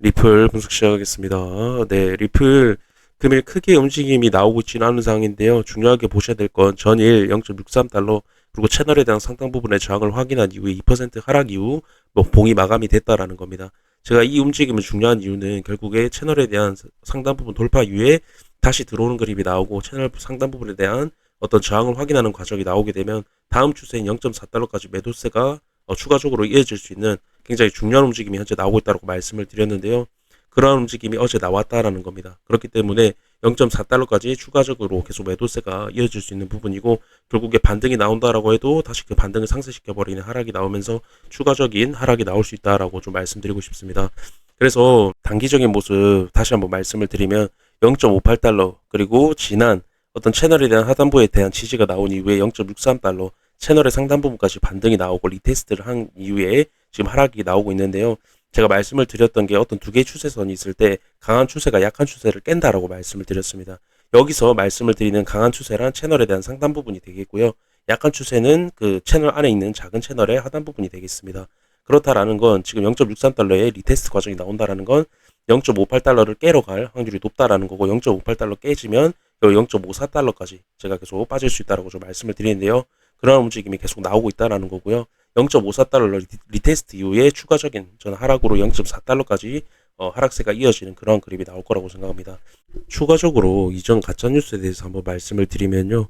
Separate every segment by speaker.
Speaker 1: 리플 분석 시작하겠습니다. 네, 리플 금일 크게 움직임이 나오고 있지는 않은 상황인데요. 중요하게 보셔야 될 건 전일 0.63달러 그리고 채널에 대한 상당 부분의 저항을 확인한 이후에 2% 하락 이후 봉이 마감이 됐다라는 겁니다. 제가 이 움직임을 중요한 이유는 결국에 채널에 대한 상당 부분 돌파 이후에 다시 들어오는 그림이 나오고 채널 상당 부분에 대한 어떤 저항을 확인하는 과정이 나오게 되면 다음 추세인 0.4달러까지 매도세가 추가적으로 이어질 수 있는 굉장히 중요한 움직임이 현재 나오고 있다고 말씀을 드렸는데요. 그러한 움직임이 어제 나왔다라는 겁니다. 그렇기 때문에 0.4달러까지 추가적으로 계속 매도세가 이어질 수 있는 부분이고 결국에 반등이 나온다라고 해도 다시 그 반등을 상쇄시켜버리는 하락이 나오면서 추가적인 하락이 나올 수 있다라고 좀 말씀드리고 싶습니다. 그래서 단기적인 모습 다시 한번 말씀을 드리면 0.58달러 그리고 지난 어떤 채널에 대한 하단부에 대한 지지가 나온 이후에 0.63달러 채널의 상단 부분까지 반등이 나오고 리테스트를 한 이후에 지금 하락이 나오고 있는데요. 제가 말씀을 드렸던 게 어떤 두 개의 추세선이 있을 때 강한 추세가 약한 추세를 깬다라고 말씀을 드렸습니다. 여기서 말씀을 드리는 강한 추세란 채널에 대한 상단 부분이 되겠고요. 약한 추세는 그 채널 안에 있는 작은 채널의 하단 부분이 되겠습니다. 그렇다라는 건 지금 0.63달러의 리테스트 과정이 나온다라는 건 0.58달러를 깨러 갈 확률이 높다라는 거고 0.58달러 깨지면 0.54달러까지 제가 계속 빠질 수 있다라고 좀 말씀을 드리는데요. 그런 움직임이 계속 나오고 있다라는 거고요. 0.54달러 리테스트 이후에 추가적인 저는 하락으로 0.4달러까지 하락세가 이어지는 그런 그림이 나올 거라고 생각합니다. 추가적으로 이전 가짜뉴스에 대해서 한번 말씀을 드리면요.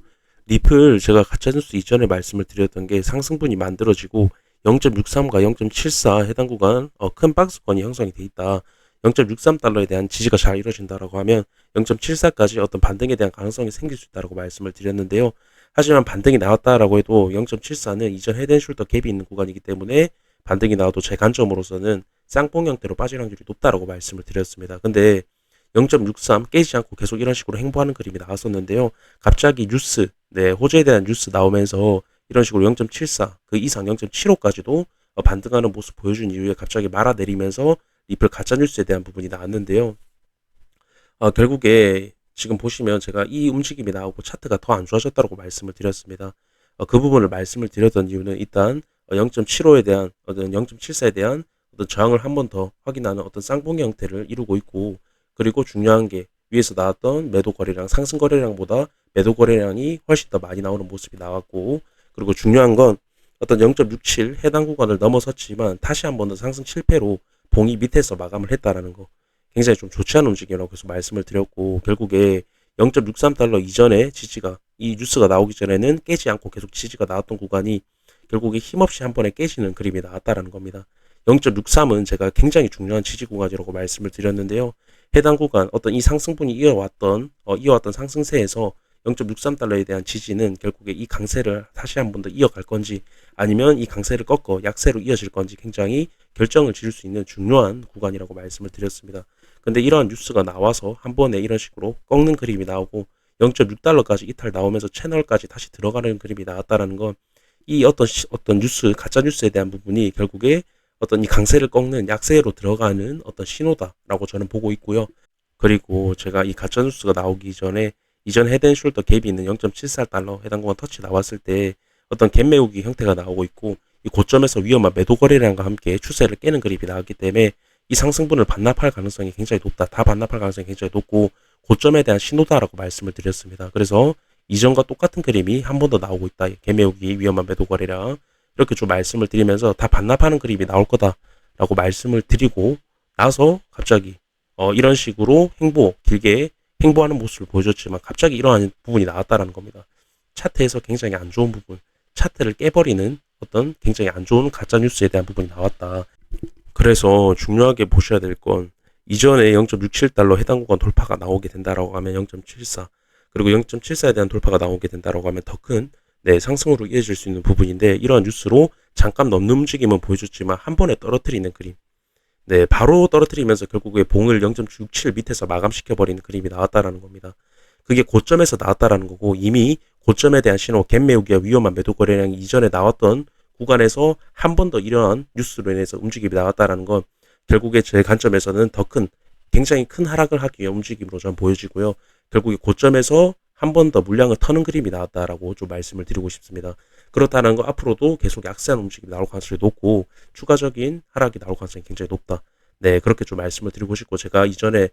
Speaker 1: 리플 제가 가짜뉴스 이전에 말씀을 드렸던 게 상승분이 만들어지고 0.63과 0.74 해당 구간 큰 박스권이 형성이 돼 있다. 0.63달러에 대한 지지가 잘 이루어진다라고 하면 0.74까지 어떤 반등에 대한 가능성이 생길 수 있다고 말씀을 드렸는데요. 하지만 반등이 나왔다라고 해도 0.74는 이전 헤드앤숄더 갭이 있는 구간이기 때문에 반등이 나와도 제 관점으로서는 쌍봉 형태로 빠질 확률이 높다라고 말씀을 드렸습니다. 근데 0.63 깨지지 않고 계속 이런 식으로 행보하는 그림이 나왔었는데요. 갑자기 뉴스, 호재에 대한 뉴스 나오면서 이런 식으로 0.74, 그 이상 0.75까지도 반등하는 모습 보여준 이후에 갑자기 말아내리면서 리플 가짜뉴스에 대한 부분이 나왔는데요. 결국에 지금 보시면 제가 이 움직임이 나오고 차트가 더 안 좋아졌다고 말씀을 드렸습니다. 그 부분을 말씀을 드렸던 이유는 일단 0.75에 대한 어떤 0.74에 대한 어떤 저항을 한 번 더 확인하는 어떤 쌍봉 형태를 이루고 있고 그리고 중요한 게 위에서 나왔던 매도 거래량 상승 거래량보다 매도 거래량이 훨씬 더 많이 나오는 모습이 나왔고 그리고 중요한 건 어떤 0.67 해당 구간을 넘어섰지만 다시 한 번 더 상승 실패로 봉이 밑에서 마감을 했다라는 거 굉장히 좀 좋지 않은 움직임이라고 계속 말씀을 드렸고 결국에 0.63달러 이전에 지지가 이 뉴스가 나오기 전에는 깨지 않고 계속 지지가 나왔던 구간이 결국에 힘없이 한 번에 깨지는 그림이 나왔다라는 겁니다. 0.63은 제가 굉장히 중요한 지지 구간이라고 말씀을 드렸는데요. 해당 구간 어떤 이 상승분이 이어왔던 상승세에서 0.63달러에 대한 지지는 결국에 이 강세를 다시 한 번 더 이어갈 건지 아니면 이 강세를 꺾어 약세로 이어질 건지 굉장히 결정을 지을 수 있는 중요한 구간이라고 말씀을 드렸습니다. 근데 이러한 뉴스가 나와서 한 번에 이런 식으로 꺾는 그림이 나오고 0.6달러까지 이탈 나오면서 채널까지 다시 들어가는 그림이 나왔다라는 건 이 어떤 뉴스 가짜 뉴스에 대한 부분이 결국에 어떤 이 강세를 꺾는 약세로 들어가는 어떤 신호다라고 저는 보고 있고요. 그리고 제가 이 가짜 뉴스가 나오기 전에 이전 헤드앤숄더 갭이 있는 0.74달러 해당 구간 터치 나왔을 때 어떤 갭 메우기 형태가 나오고 있고 이 고점에서 위험한 매도 거래량과 함께 추세를 깨는 그림이 나왔기 때문에 이 상승분을 반납할 가능성이 굉장히 높다. 다 반납할 가능성이 굉장히 높고 고점에 대한 신호다라고 말씀을 드렸습니다. 그래서 이전과 똑같은 그림이 한 번 더 나오고 있다. 개매우기 위험한 매도 거래량 이렇게 좀 말씀을 드리면서 다 반납하는 그림이 나올 거다라고 말씀을 드리고 나서 갑자기 이런 식으로 길게 행보하는 모습을 보여줬지만 갑자기 이러한 부분이 나왔다라는 겁니다. 차트에서 굉장히 안 좋은 부분, 차트를 깨버리는 어떤 굉장히 안 좋은 가짜 뉴스에 대한 부분이 나왔다. 그래서 중요하게 보셔야 될 건 이전에 0.67달러 해당 구간 돌파가 나오게 된다라고 하면 0.74 그리고 0.74에 대한 돌파가 나오게 된다라고 하면 더 큰 상승으로 이어질 수 있는 부분인데 이러한 뉴스로 잠깐 넘는 움직임은 보여줬지만 한 번에 떨어뜨리는 그림 바로 떨어뜨리면서 결국에 봉을 0.67 밑에서 마감시켜버리는 그림이 나왔다라는 겁니다. 그게 고점에서 나왔다라는 거고 이미 고점에 대한 신호 갭 메우기가 위험한 매도 거래량이 이전에 나왔던 구간에서 한 번 더 이러한 뉴스로 인해서 움직임이 나왔다라는 건 결국에 제 관점에서는 더 큰 굉장히 큰 하락을 하기 위한 움직임으로 전 보여지고요. 결국에 고점에서 한 번 더 물량을 터는 그림이 나왔다라고 좀 말씀을 드리고 싶습니다. 그렇다는 거 앞으로도 계속 약세한 움직임이 나올 가능성이 높고 추가적인 하락이 나올 가능성이 굉장히 높다. 네, 그렇게 좀 말씀을 드리고 싶고, 제가 이전에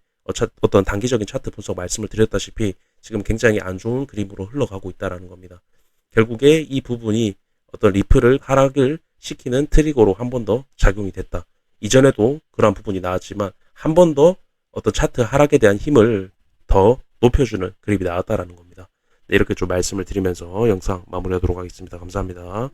Speaker 1: 어떤 단기적인 차트 분석 말씀을 드렸다시피 지금 굉장히 안 좋은 그림으로 흘러가고 있다라는 겁니다. 결국에 이 부분이 어떤 리플을 하락을 시키는 트리거로 한 번 더 작용이 됐다. 이전에도 그러한 부분이 나왔지만 한 번 더 어떤 차트 하락에 대한 힘을 더 높여주는 그림이 나왔다라는 겁니다. 네, 이렇게 좀 말씀을 드리면서 영상 마무리하도록 하겠습니다. 감사합니다.